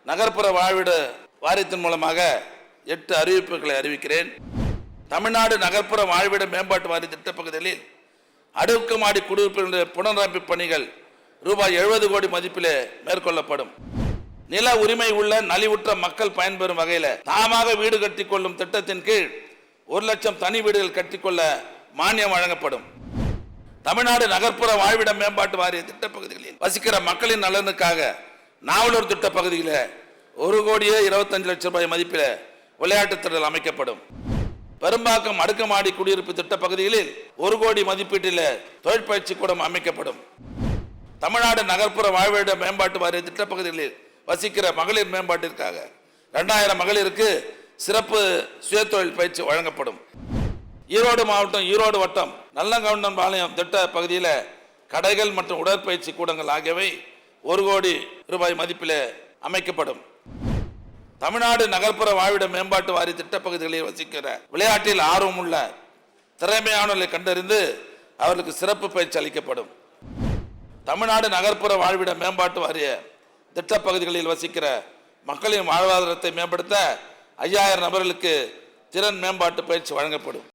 நகர்ப்புற வாழ்விட வாரியத்தின் மூலமாக 8 அறிவிப்புகளை அறிவிக்கிறேன். தமிழ்நாடு நகர்ப்புற வாழ்விட மேம்பாட்டு வாரிய திட்டப்பகுதிகளில் அடுக்குமாடி குடியிருப்புகளுடைய புனரமைப்பு பணிகள் ரூபாய் 70 கோடி மதிப்பிலே மேற்கொள்ளப்படும். நில உரிமை உள்ள நலிவுற்ற மக்கள் பயன்பெறும் வகையில் தாமாக வீடு கட்டிக்கொள்ளும் திட்டத்தின் கீழ் 1 லட்சம் தனி வீடுகள் கட்டிக்கொள்ள மானியம் வழங்கப்படும். தமிழ்நாடு நகர்ப்புற வாழ்விட மேம்பாட்டு வாரிய திட்டப்பகுதிகளில் வசிக்கிற மக்களின் நலனுக்காக நாவலூர் திட்ட பகுதியில் 1,25,00,000 ரூபாய் மதிப்பில் விளையாட்டுத் திடல் அமைக்கப்படும். பெரும்பாக்கம் அடுக்குமாடி குடியிருப்பு திட்ட பகுதிகளில் 1 கோடி மதிப்பீட்டில் தொழிற்பயிற்சி கூடம் அமைக்கப்படும். தமிழ்நாடு நகர்ப்புற வாழ்விட மேம்பாட்டு வாரிய திட்டப்பகுதிகளில் வசிக்கிற மகளிர் மேம்பாட்டிற்காக 2000 மகளிருக்கு சிறப்பு சுயதொழில் பயிற்சி வழங்கப்படும். ஈரோடு மாவட்டம் ஈரோடு வட்டம் நல்லங்கவுண்டன்பாளையம் திட்ட பகுதியில் கடைகள் மற்றும் உடற்பயிற்சி கூடங்கள் ஆகியவை 1 கோடி ரூபாய் மதிப்பில் அமைக்கப்படும். தமிழ்நாடு நகர்ப்புற வாழ்விட மேம்பாட்டு வாரிய திட்டப்பகுதிகளில் வசிக்கிற விளையாட்டில் ஆர்வமுள்ள திறமையானவர்களை கண்டறிந்து அவர்களுக்கு சிறப்பு பயிற்சி அளிக்கப்படும். தமிழ்நாடு நகர்ப்புற வாழ்விட மேம்பாட்டு வாரிய திட்டப்பகுதிகளில் வசிக்கிற மக்களின் வாழ்வாதாரத்தை மேம்படுத்த 5000 நபர்களுக்கு திறன் மேம்பாட்டு பயிற்சி வழங்கப்படும்.